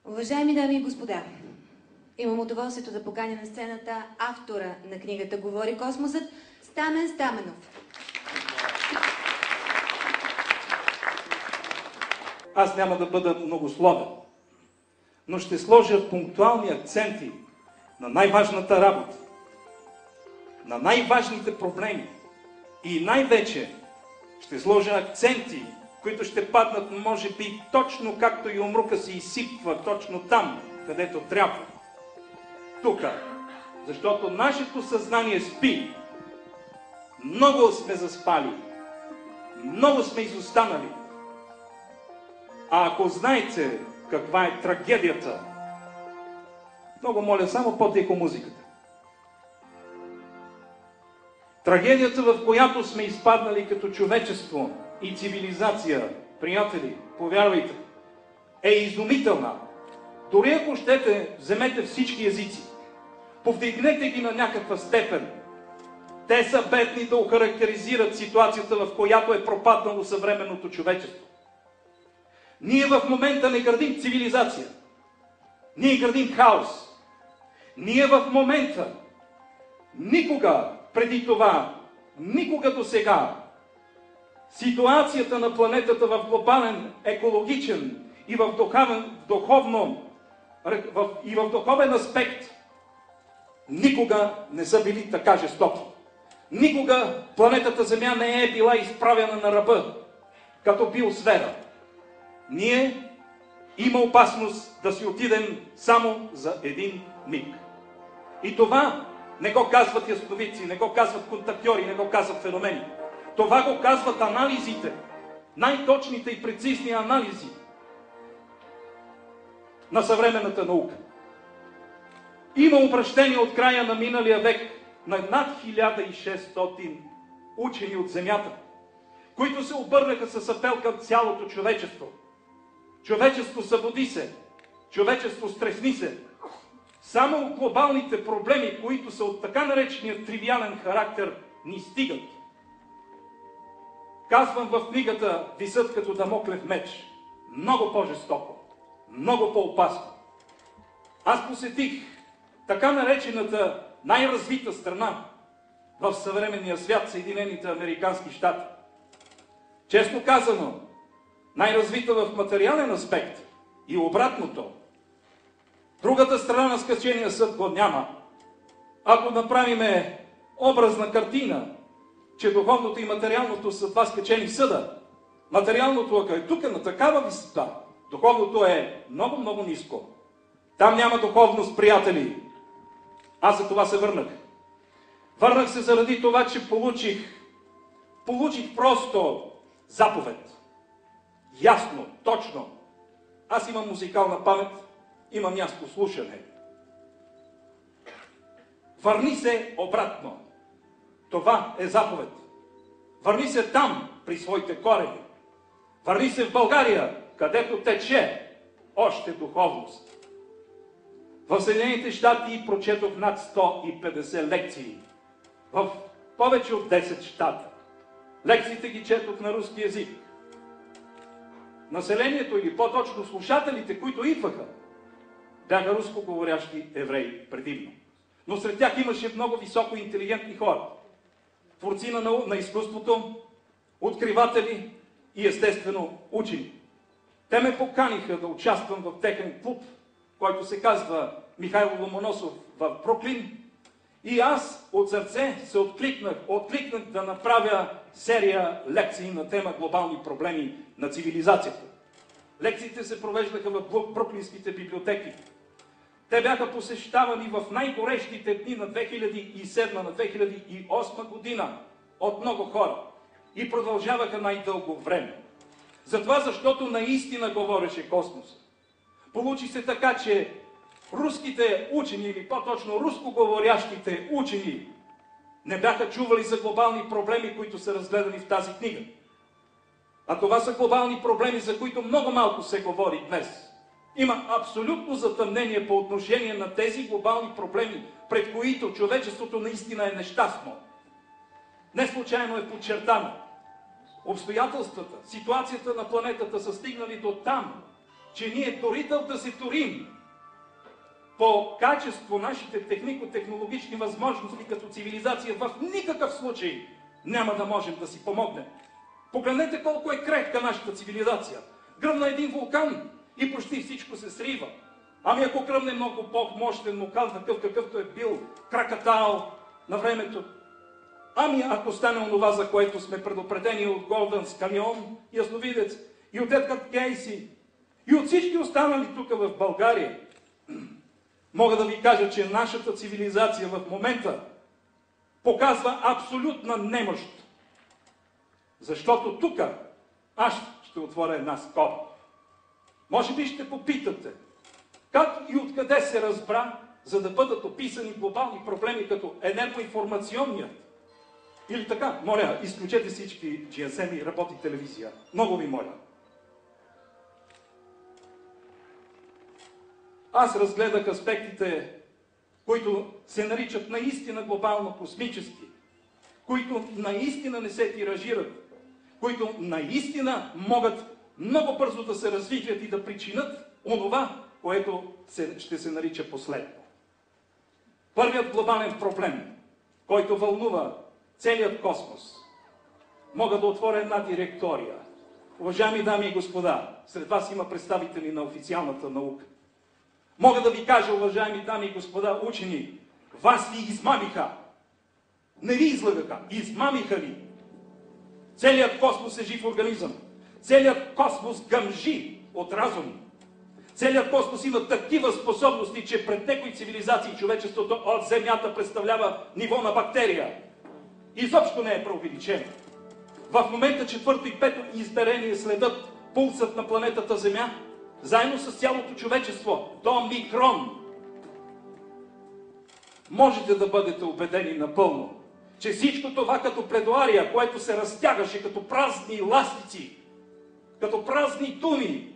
Уважаеми дами и господа, имам удоволствието да поканя на сцената автора на книгата "Говори космосът" Стамен Стаменов. Аз няма да бъда многословен, но ще сложа пунктуални акценти на най-важната работа, на най-важните проблеми и най-вече ще сложа акценти, които ще паднат, може би, точно както и умрука се изсипва точно там, където трябва. Тук, защото нашето съзнание спи. Много сме заспали, много сме изостанали. А ако знаете каква е трагедията, много моля, само по-тихо музиката. Трагедията, в която сме изпаднали като човечество и цивилизация, приятели, повярвайте, е изумителна. Дори ако щете, вземете всички езици, повдигнете ги на някаква степен. Те са бедни да охарактеризират ситуацията, в която е пропаднало съвременното човечество. Ние в момента не градим цивилизация. Ние градим хаос. Ние в момента, никога преди това, никога до сега, ситуацията на планетата в глобален, екологичен и в духовен аспект никога не са били така жестоки. Никога планетата Земя не е била изправена на ръба, като биосфера. Ние има опасност да си отидем само за един миг. И това не го казват ясновидци, не го казват контактьори, не го казват феномени. Това го казват анализите, най-точните и прецизни анализи на съвременната наука. Има обращение от края на миналия век на над 1600 учени от Земята, които се обърнаха с апел към цялото човечество. Човечество, събуди се! Човечество, стресни се! Само глобалните проблеми, които са от така наречения тривиален характер, ни стигат. Казвам в книгата, висят като дамоклев меч. Много по-жестоко, много по-опасно. Аз посетих така наречената най-развита страна в съвременния свят, Съединените американски щати. Честно казано, най-развита в материален аспект и обратното. Другата страна на скачения съд го няма. Ако направиме образна картина, че духовното и материалното са два скачени съда, материалното, ако е тук на такава висота, духовното е много, много ниско. Там няма духовност, приятели. Аз за това се върнах. Върнах се заради това, че получих просто заповед. Ясно, точно. Аз имам музикална памет, има място слушане. Върни се обратно. Това е заповед. Върни се там, при своите корени. Върни се в България, където тече още духовност. В Съединените щати прочетох над 150 лекции. В повече от 10 щата. Лекциите ги четох на руски език. Населението, или по-точно слушателите, които идваха, бяха рускоговорящи евреи предимно. Но сред тях имаше много високо интелигентни хора. Творци на изкуството, откриватели и естествено учени. Те ме поканиха да участвам в техен клуб, който се казва Михайло Ломоносов в Бруклин. И аз от сърце се откликнах да направя серия лекции на тема глобални проблеми на цивилизацията. Лекциите се провеждаха в бруклинските библиотеки. Те бяха посещавани в най-горещите дни на 2007, на 2008 година от много хора и продължаваха най-дълго време. Затова, защото наистина говореше космос. Получи се така, че руските учени, или по-точно рускоговорящите учени, не бяха чували за глобални проблеми, които са разгледани в тази книга. А това са глобални проблеми, за които много малко се говори днес. Има абсолютно затъмнение по отношение на тези глобални проблеми, пред които човечеството наистина е нещастно. Не случайно е подчертано. Обстоятелствата, ситуацията на планетата са стигнали до там, че ние дорител да се турим по качество нашите технико-технологични възможности като цивилизация в никакъв случай няма да можем да си помогнем. Погледнете колко е крехка нашата цивилизация. Гръмна един вулкан и почти всичко се срива. Ами ако гръмне много по-мощен вулкан, такъв какъвто е бил Кракатау на времето, ами ако стане онова, за което сме предупредени от Голдънс Каньон, Ясновидец, и от Едгар Кейси, и от всички останали тук в България, мога да ви кажа, че нашата цивилизация в момента показва абсолютна немощ. Защото тук аз ще отворя една скоба. Може би ще попитате, как и откъде се разбра, за да бъдат описани глобални проблеми като енергоинформационният. Или така, моля, изключете всички GSM-и, работи телевизия. Много ви моля. Аз разгледах аспектите, които се наричат наистина глобално-космически, които наистина не се тиражират, които наистина могат много бързо да се развиват и да причинят онова, което ще се нарича последно. Първият глобален проблем, който вълнува целият космос, мога да отворя една директория. Уважаеми дами и господа, сред вас има представители на официалната наука. Мога да ви кажа, уважаеми дами и господа учени, вас ви измамиха. Не ви излъгаха, измамиха ви. Целият космос е жив организъм. Целият космос гъмжи от разум. Целият космос има такива способности, че пред някои цивилизации човечеството от Земята представлява ниво на бактерия. Изобщо не е преувеличено. В момента четвърто и пето измерение следят пулсът на планетата Земя, заедно с цялото човечество, до микрон. Можете да бъдете убедени напълно, че всичко това като пледоария, което се разтягаше като празни ластици, като празни думи,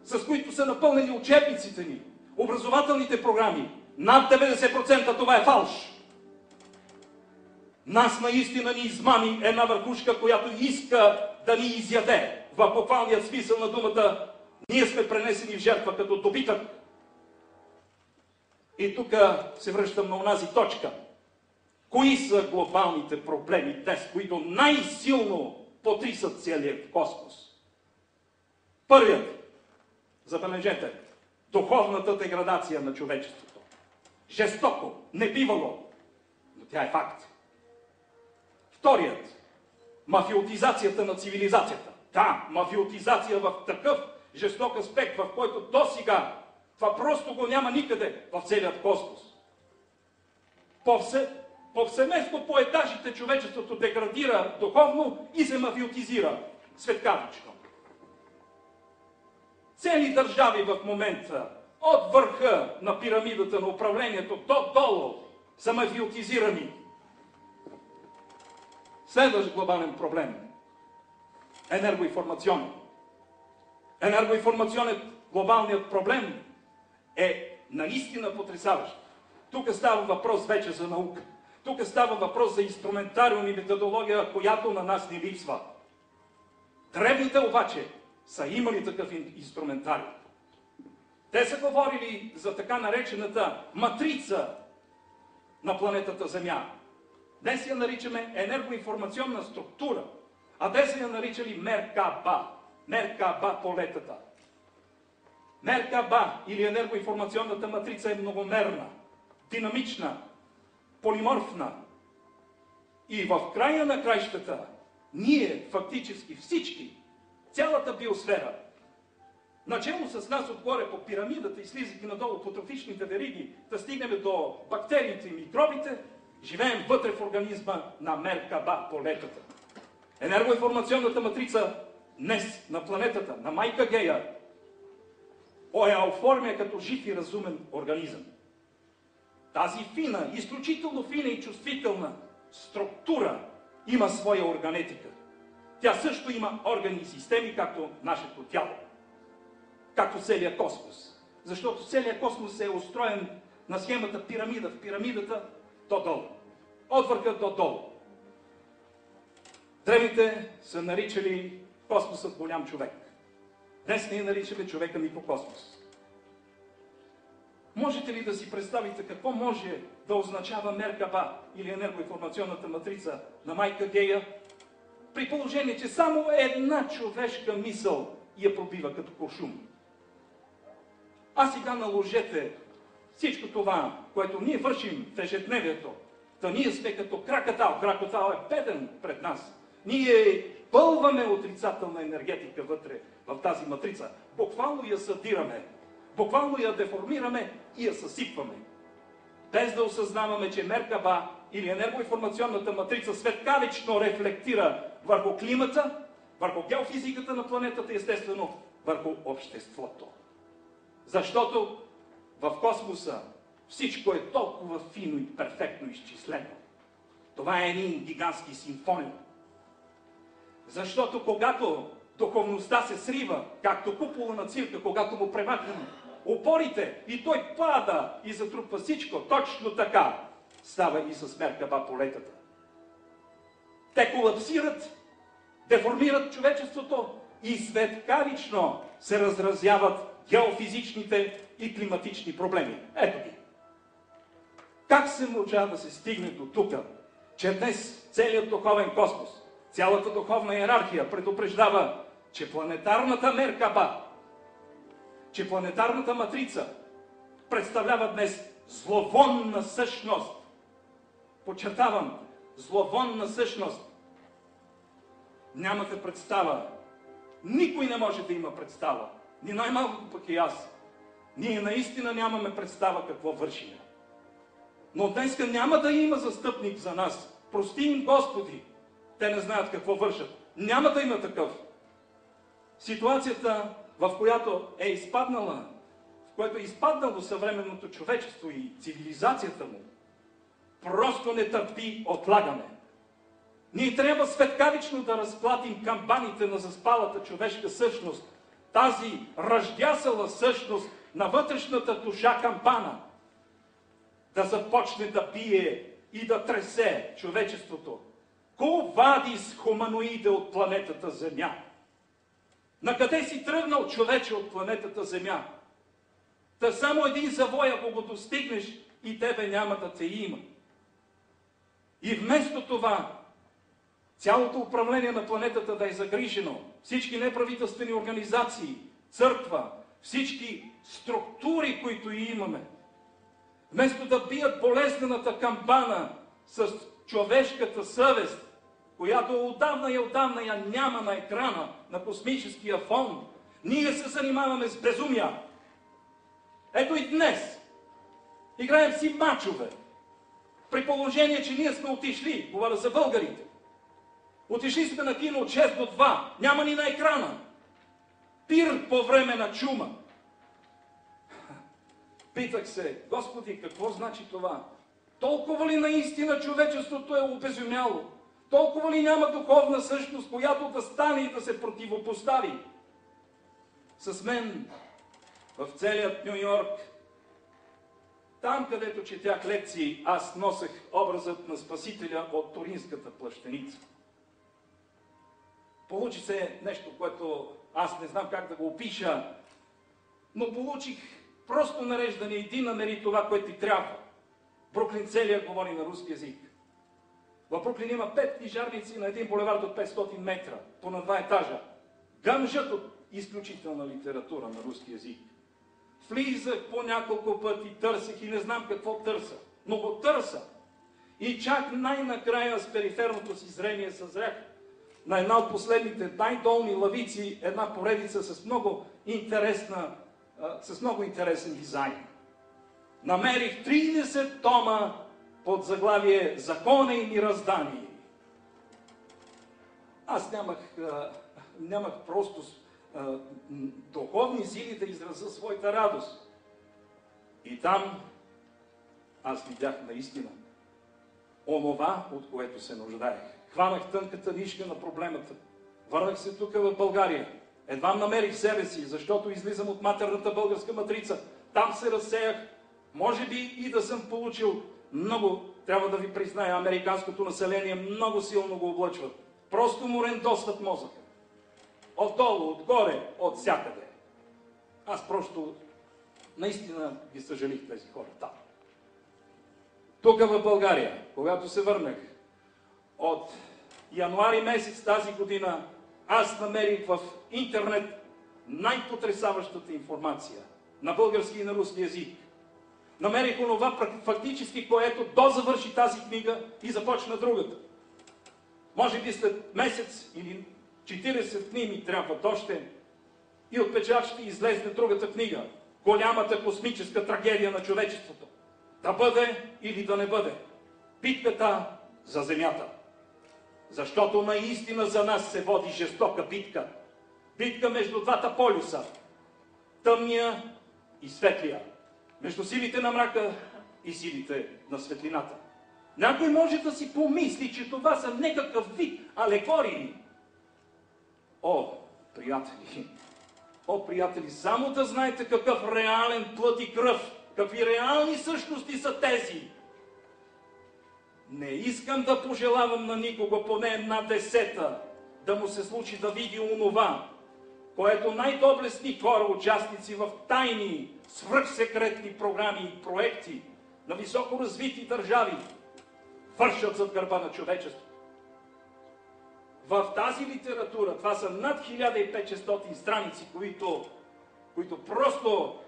с които са напълнени учебниците ни, образователните програми, над 90% това е фалш. Нас наистина ни измами една върхушка, която иска да ни изяде. В буквалният смисъл на думата, ние сме пренесени в жертва като добитък. И тук се връщам на онази точка. Кои са глобалните проблеми днес, които най-силно потрисат целият космос? Първият, забележете, духовната деградация на човечеството. Жестоко, небивало, но тя е факт. Вторият, мафиотизацията на цивилизацията. Да, мафиотизация в такъв жесток аспект, в който досега това просто го няма никъде в целият космос. Повсеместно по етажите човечеството деградира духовно и се мафиотизира светкавично. Цели държави в момента, от върха на пирамидата на управлението до долу, са мафиотизирани. Следващ глобален проблем – енергоинформационен. Енергоинформационен глобалният проблем е наистина потресаващ. Тук става въпрос вече за наука. Тук става въпрос за инструментариум и методология, която на нас ни липсва. Древните обаче са имали такъв инструментариум. Те са говорили за така наречената матрица на планетата Земя. Днес я наричаме енергоинформационна структура, а те са я наричали Меркаба. Меркаба полетата. Меркаба или енергоинформационната матрица е многомерна, динамична, полиморфна. И в края на краищата ние фактически всички, цялата биосфера, начело с нас отгоре по пирамидата и слизайки надолу по трофичните вериги, да стигнем до бактериите и микробите, живеем вътре в организма на Меркаба полетата. Енергоинформационната матрица днес на планетата, на майка Гея, я оформя като жив и разумен организъм. Тази фина, изключително фина и чувствителна структура има своя органетика. Тя също има органи и системи, както нашето тяло. Както целият космос. Защото целият космос е устроен на схемата пирамида. В пирамидата до долу. От върха до долу. Древните са наричали космосът голям човек. Днес ние наричаме човека микрокосмос. Можете ли да си представите какво може да означава Меркаба или енергоинформационната матрица на Майка Гея, при положение, че само една човешка мисъл я пробива като куршум? А сега наложете всичко това, което ние вършим в ежедневието, да ние сме като кракатал. Кракатал е беден пред нас. Ние пълваме отрицателна енергетика вътре в тази матрица. Буквално я съдираме, буквално я деформираме и я съсипваме. Без да осъзнаваме, че Меркаба или енергоинформационната матрица светкавично рефлектира върху климата, върху геофизиката на планетата и естествено върху обществото. Защото в космоса всичко е толкова фино и перфектно изчислено. Това е един гигантски симфониум. Защото когато духовността се срива, както купола на цирка, когато му премахнем опорите и той пада и затрупва всичко, точно така става и с Меркаба полетата. Те колапсират, деформират човечеството и светкавично се разразяват геофизичните и климатични проблеми. Ето ги. Как се можа да се стигне до тук, че днес целият духовен космос, цялата духовна иерархия предупреждава, че планетарната Меркаба, че планетарната матрица представлява днес зловонна същност. Подчертавам, зловонна същност. Нямате представа. Никой не може да има представа. Ни най-малкото пък и аз. Ние наистина нямаме представа какво вършим. Но днеска няма да има застъпник за нас. Прости им, Господи. Те не знаят какво вършат. Няма да има такъв. Ситуацията, в която е изпаднала, в което е изпаднало съвременното човечество и цивилизацията му, просто не търпи отлагане. Ние трябва светкавично да разплатим камбаните на заспалата човешка същност, тази ръждясала същност на вътрешната душа камбана, да започне да бие и да тресе човечеството. Ко вадис хуманоиде от планетата Земя? Накъде си тръгнал, човече, от планетата Земя? Та само един завой, ако го достигнеш, и тебе няма да те има. И вместо това, цялото управление на планетата да е загрижено, всички неправителствени организации, църква, всички структури, които и имаме, вместо да бият болезнената камбана с човешката съвест, която отдавна я няма на екрана, на космическия фон, ние се занимаваме с безумия. Ето и днес играем си мачове, при положение, че ние сме отишли, говоря за българите. Отишли сме на кино от 6 до 2, няма ни на екрана. Пир по време на чума. Питах се, Господи, какво значи това? Толкова ли наистина човечеството е обезумяло? Толкова ли няма духовна същност, която да стане и да се противопостави? С мен в целият Ню Йорк, там където четях лекции, аз носех образът на Спасителя от Туринската плащеница. Получи се нещо, което аз не знам как да го опиша, но получих просто нареждане: иди намери това, което ти трябва. Бруклин целият говори на руски език. В Бруклин има 5 книжарници на един булевард от 500 метра, по на 2 етажа. Гъмжат от изключителна литература на руски език. Влизах по няколко пъти, търсех и не знам какво търся, но го търся. И чак най-накрая с периферното си зрение съзрях на една от последните най-долни лавици една поредица с много интересен дизайн. Намерих 30 тома под заглавие "Закона и мироздание". Аз нямах просто духовни сили да изразя своята радост. И там аз видях наистина онова, от което се нуждаех. Хванах тънката нишка на проблемата. Върнах се тук в България. Едва намерих себе си, защото излизам от матерната българска матрица. Там се разсеях. Може би и да съм получил много, трябва да ви призная, американското население много силно го облъчват. Просто му рендосват мозъка. отдолу, отгоре, от всякъде. Аз просто наистина ги съжалих тези хора там. Тук в България, когато се върнах от януари месец тази година, аз намерих в интернет най-потресаващата информация на български и на руски език. Намерих онова фактически, което дозавърши тази книга и започна другата. Може би след месец или 40 дни ми трябват още и от печат ще излезне другата книга. Голямата космическа трагедия на човечеството. Да бъде или да не бъде. Битката за Земята. Защото наистина за нас се води жестока битка. Битка между двата полюса. Тъмния и светлия. Между силите на мрака и силите на светлината. Някой може да си помисли, че това са някакъв вид алегории. О, приятели, само да знаете какъв реален плът и кръв, какви реални същности са тези. Не искам да пожелавам на никого, поне една десета, да му се случи да види онова, което най-доблестни хора, участници в тайни, свръхсекретни програми и проекти на високо развити държави, вършат зад гърба на човечеството. В тази литература, това са над 1500 страници, които просто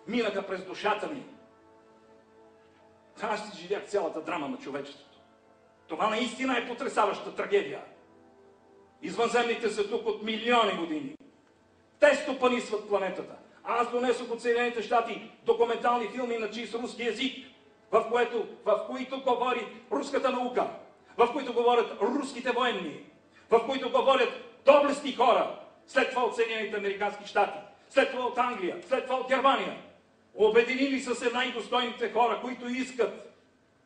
минаха през душата ми. Аз ще живях цялата драма на човечеството. Това наистина е потресаваща трагедия. Извънземните са тук от милиони години. Те стопанисват планетата. Аз донесох от Съединените щати документални филми на чист руски език, в които говори руската наука, в които говорят руските военни, в които говорят доблестни хора, след това от Съединените американски щати, след това от Англия, след това от Германия. Обединили са се най-достойните хора, които искат,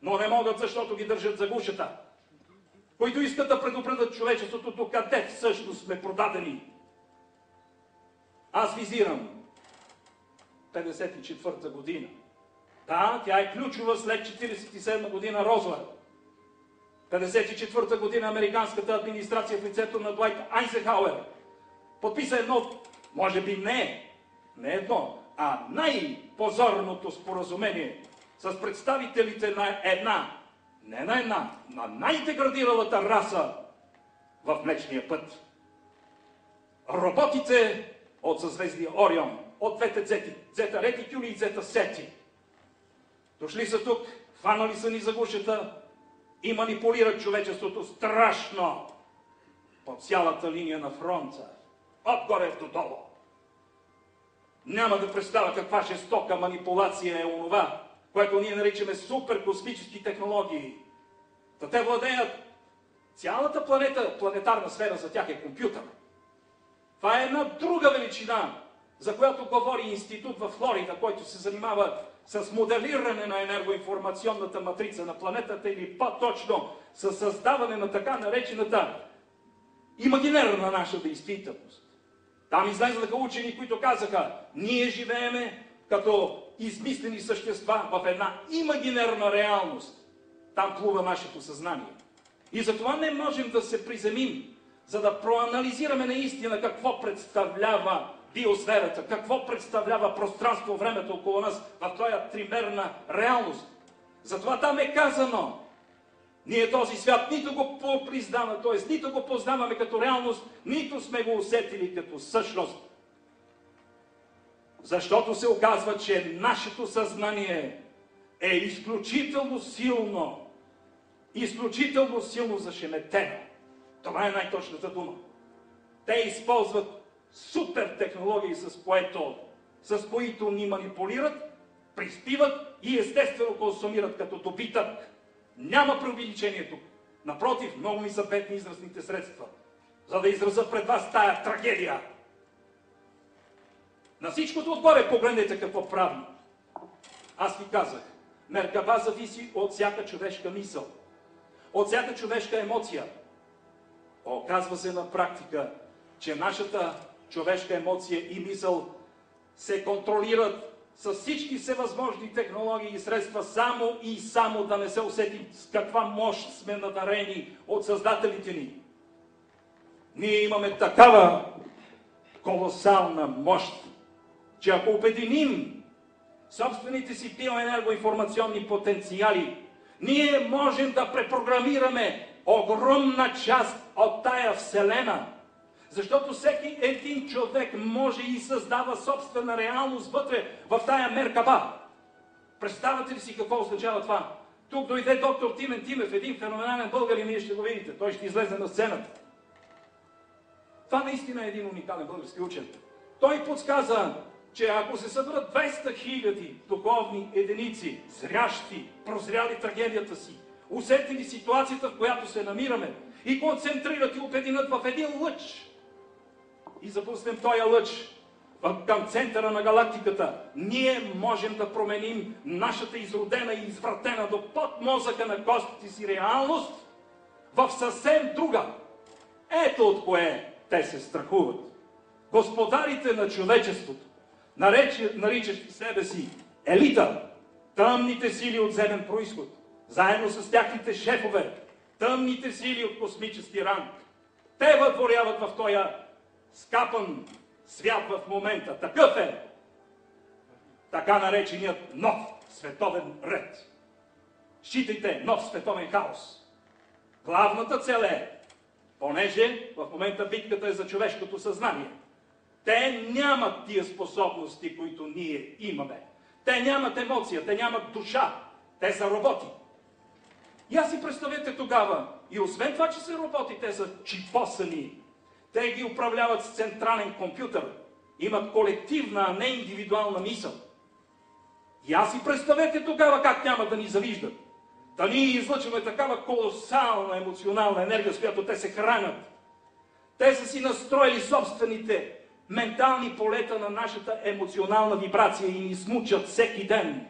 но не могат, защото ги държат за гушата. Които искат да предупредят човечеството докъде всъщност сме продадени. Аз визирам 54-та година. Да, тя е ключова след 47 година Розвелт. 54-та година американската администрация в лицето на Дуайт Айзенхауер подписа едно, може би не едно, а най-позорното споразумение с представителите на най-деградиралата раса в Млечния път. Роботите от съзвездие Орион, от двете дзети, дзета Ретикюли и дзета Сети. Дошли са тук, хванали са ни за гушата и манипулират човечеството страшно по цялата линия на фронта, отгоре до долу. Няма да представя каква жестока манипулация е онова, което ние наричаме суперкосмически технологии. Да те владеят цялата планета, планетарна сфера за тях е компютър. Това е една друга величина, за която говори институт в Флорида, който се занимава с моделиране на енергоинформационната матрица на планетата или по-точно с създаване на така наречената имагинерна наша действителност. Там излезнаха учени, които казаха, ние живееме като измислени същества в една имагинерна реалност. Там плува нашето съзнание. И затова не можем да се приземим, за да проанализираме наистина какво представлява биосферата, какво представлява пространство-времето около нас в този тримерна реалност. Затова там е казано, ние този свят нито го признаваме, т.е. нито го познаваме като реалност, нито сме го усетили като същност. Защото се оказва, че нашето съзнание е изключително силно зашеметено. Това е най-точната дума. Те използват супер технологии, с които ни манипулират, приспиват и естествено консумират като добитък. Няма преувеличение тук. Напротив, много ми са бедни изразните средства, за да изразя пред вас тая трагедия. На всичкото отгоре погледнете какво прави. Аз ви казах, Меркаба зависи от всяка човешка мисъл, от всяка човешка емоция. Оказва се на практика, че нашата човешка емоция и мисъл се контролират с всички всевъзможни технологии и средства, само и само да не се усетим с каква мощ сме надарени от създателите ни. Ние имаме такава колосална мощ, че ако обединим собствените си биоенергоинформационни потенциали, ние можем да препрограмираме огромна част от тая Вселена, защото всеки един човек може и създава собствена реалност вътре в тая меркаба. Представете ли си какво означава това? Тук дойде доктор Тимен Тимев, един феноменален българин, вие ще го видите. Той ще излезе на сцената. Това наистина е един уникален български учен. Той подсказа, че ако се съберат 200 000 духовни единици, зрящи, прозряли трагедията си, усетили ситуацията, в която се намираме, и концентрират и обединят в един лъч, и запуснем този лъч към центъра на галактиката, ние можем да променим нашата изродена и извратена до под мозъка на костите си реалност в съвсем друга. Ето от кое те се страхуват. Господарите на човечеството, наричащи себе си елита, тъмните сили от земен произход, заедно с тяхните шефове, тъмните сили от космически ранг, те въдворяват в този скапан свят в момента. Такъв е така нареченият нов световен ред. Считайте нов световен хаос. Главната цел е, понеже в момента битката е за човешкото съзнание, те нямат тия способности, които ние имаме. Те нямат емоция, те нямат душа. Те са роботи. И аз си представете тогава, и освен това, че са роботи, те са чипосани. Те ги управляват с централен компютър. Имат колективна, а не индивидуална мисъл. И аз си представете тогава как няма да ни завиждат. Да ние излъчваме такава колосална емоционална енергия, с която те се хранят. Те са си настроили собствените ментални полета на нашата емоционална вибрация и ни смучат всеки ден.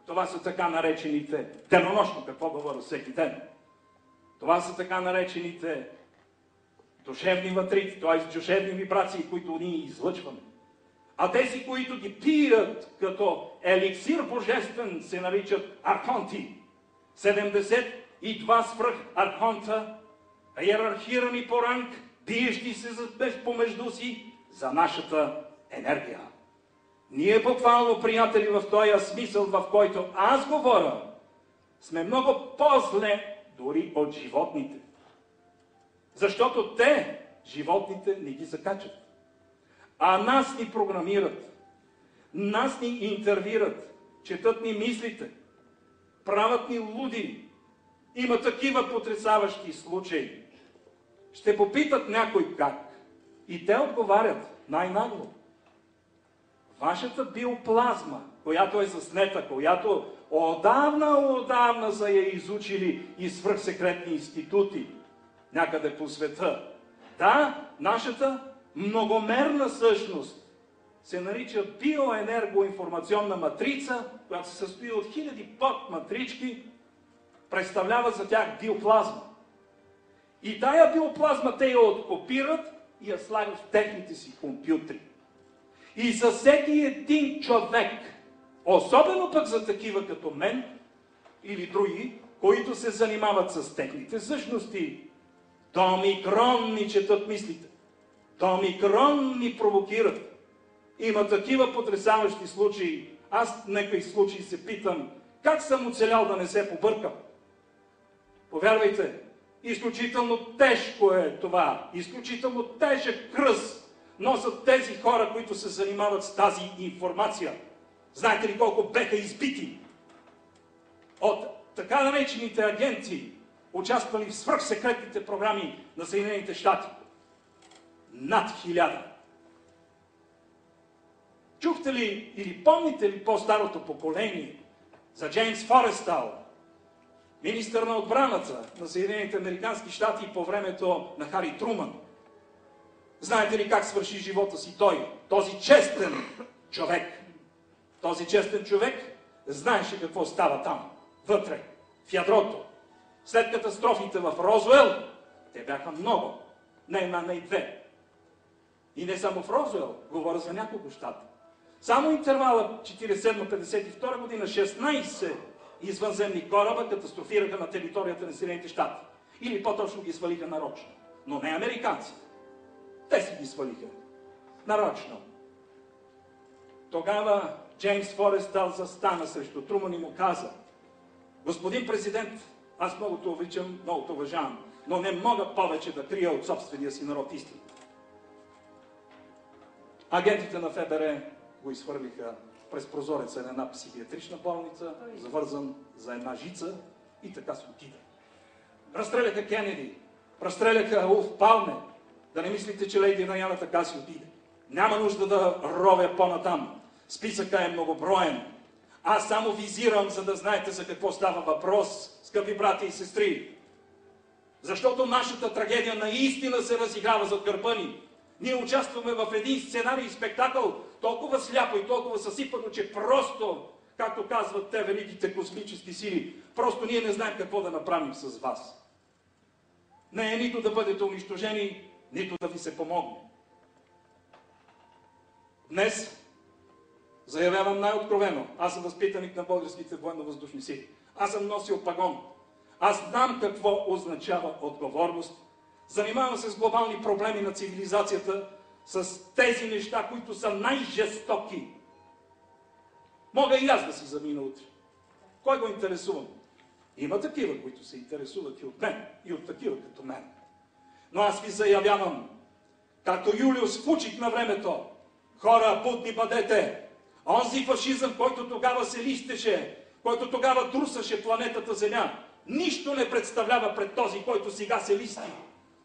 Това са така наречените, денонощно какво говоря всеки ден, това са така наречените душевни вътрици, т.е. душевни вибрации, които ние излъчваме. А тези, които ги пият като еликсир божествен, се наричат архонти. 72 свръх-архонта, иерархирани по ранг, биещи се помежду си за нашата енергия. Ние буквално, приятели, в този смисъл, в който аз говоря, сме много по-зле дори от животните. Защото те, животните, не ги закачат. А нас ни програмират, нас ни интервюират, четат ни мислите, правят ни луди. Има такива потресаващи случаи. Ще попитат някой как. И те отговарят най-нагло. Вашата биоплазма, която е заснета, която отдавна са я изучили и свръхсекретни институти някъде по света. Да, нашата многомерна същност се нарича биоенергоинформационна матрица, която се състои от хиляди подматрички, представлява за тях биоплазма. И тая биоплазма те я откопират и я слагат в техните си компютри. И за всеки един човек, особено пък за такива като мен или други, които се занимават с техните същности, до микрон ни четат мислите, до микрон ни провокират. Има такива потресаващи случаи. Аз в някои случаи се питам, как съм оцелял да не се побъркам? Повярвайте, изключително тежко е това, изключително тежък кръст носят тези хора, които се занимават с тази информация. Знаете ли колко беха избити от така наречените агенти, участвали в свръхсекретните програми на Съединените щати? Над 1000. Чухте ли или помните ли по-старото поколение за Джеймс Форестъл, министър на отбраната на Съединените американски щати по времето на Хари Труман? Знаете ли как свърши живота си той, този честен човек? Този честен човек знаеше какво става там, вътре, в ядрото. След катастрофите в Розуел, те бяха много, не една, не и две. И не само в Розуел, говоря за няколко щата. Само интервала 47-52 година 16 извънземни кораба катастрофираха на територията на Съединените щати. Или по-точно ги свалиха нарочно. Но не американците. Те си ги свалиха. нарочно. Тогава Джеймс Форестъл застана срещу Труман и му каза: господин президент, аз много те обичам, много те уважавам, но не мога повече да крия от собствения си народ истината. Агентите на ФБР го изхвърлиха през прозореца на една психиатрична болница, завързан за една жица, и така се отида. Разстреляха Кенеди, разстреляха Улф Палме. Да не мислите, че лейди Даяна така си отиде. Няма нужда да ровя по-натам. Списъка е многоброен. Аз само визирам, за да знаете за какво става въпрос, скъпи брати и сестри. Защото нашата трагедия наистина се разиграва зад гърба ни. Ние участваме в един сценарий и спектакъл толкова сляпо и толкова съсипано, че просто, както казват те великите космически сили, просто ние не знаем какво да направим с вас. Не е нито да бъдете унищожени, нито да ви се помогне. Днес заявявам най-откровено: аз съм възпитаник на българските военно-въздушни сили. Аз съм носил пагон. Аз знам какво означава отговорност. Занимавам се с глобални проблеми на цивилизацията, с тези неща, които са най-жестоки. Мога и аз да си замина утре. Кой го интересува? Има такива, които се интересуват и от мен, и от такива като мен. Но аз ви заявявам, както Юлиус Фучик на времето: хора, будни бъдете! Онзи фашизъм, който тогава се листеше, който тогава трусаше планетата Земя, нищо не представлява пред този, който сега се листи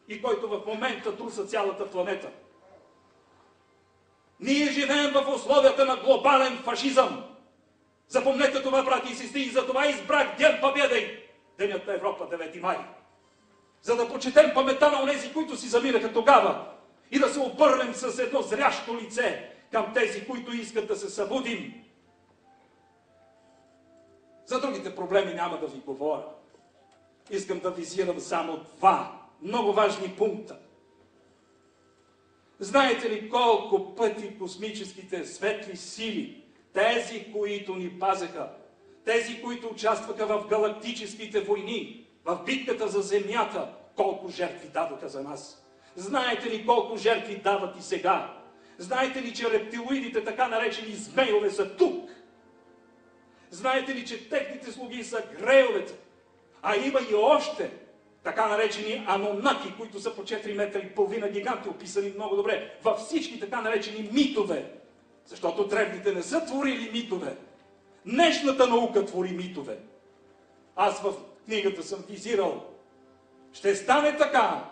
и който в момента труса цялата планета. Ние живеем в условията на глобален фашизъм. Запомнете това, брати и сестри, и за това избрах Ден Победы, Денят на Европа, 9 май. За да почетем паметта на онези, които си замираха тогава, и да се обърнем с едно зрящо лице към тези, които искат да се събудим. За другите проблеми няма да ви говоря. Искам да визирам само два много важни пункта. Знаете ли колко пъти космическите светли сили, тези, които ни пазеха, тези, които участваха в галактическите войни, в битката за Земята, колко жертви дадоха за нас? Знаете ли колко жертви дават и сега? Знаете ли, че рептилоидите, така наречени змейове, са тук? Знаете ли, че техните слуги са грейовете? А има и още така наречени анонаки, които са по 4 метра и половина гиганти, описани много добре във всички така наречени митове. Защото древните не са творили митове. Днешната наука твори митове. Аз в книгата съм визирал: ще стане така,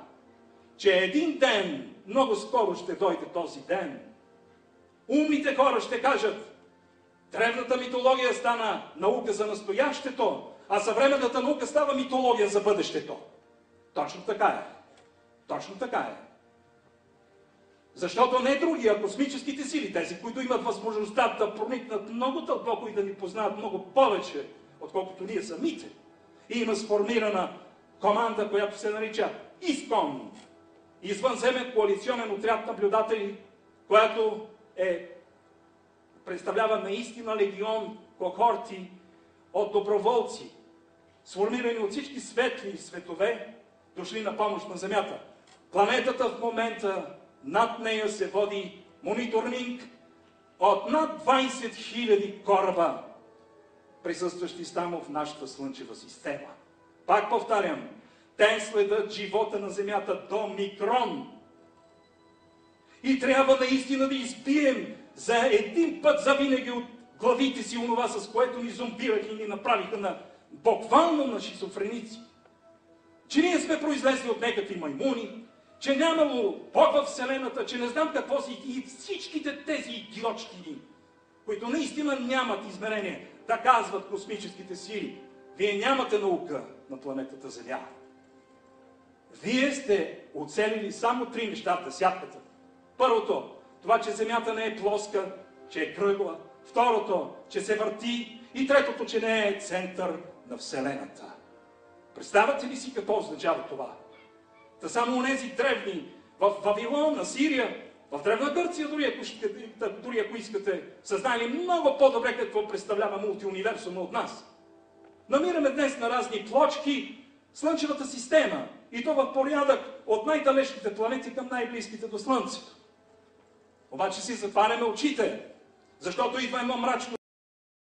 че един ден, много скоро ще дойде този ден, умните хора ще кажат: древната митология стана наука за настоящето, а съвременната наука става митология за бъдещето. Точно така е. Точно така е. Защото не други, а космическите сили, тези, които имат възможността да проникнат много дълбоко и да ни познаят много повече, отколкото ние самите. И има сформирана команда, която се нарича ИСКОН, извънземен коалиционен отряд наблюдатели, която представлява наистина легион кохорти от доброволци, сформирани от всички светли светове, дошли на помощ на Земята. Планетата в момента, над нея се води мониторинг от над 20 000 кораба, присъстващи само в нашата Слънчева система. Пак повтарям, те следят живота на Земята до микрон. И трябва наистина да избием за един път завинаги от главите си онова, с което ни зомбираха и ни направиха буквално на шизофреници. Че ние сме произлезли от някакви маймуни, че нямало Бог в Вселената, че не знам какво си, и всичките тези идиотщини, които наистина нямат измерение, да казват космическите сили: вие нямате наука на планетата Земя. Вие сте оцелили само 3 неща в десятката. Първото, това, че Земята не е плоска, че е кръгла. Второто, че се върти. И третото, че не е център на Вселената. Представяте ли си какво означава това? Та само онези древни в Вавилон, на Сирия, в Древна Гърция, дори ако искате, са знали много по-добре какво представлява мултиуниверсума от нас. Намираме днес на разни плочки Слънчевата система, и то в порядък от най-далечните планети към най-близките до Слънцето. Обаче си затваряме очите, защото идва едно мрачно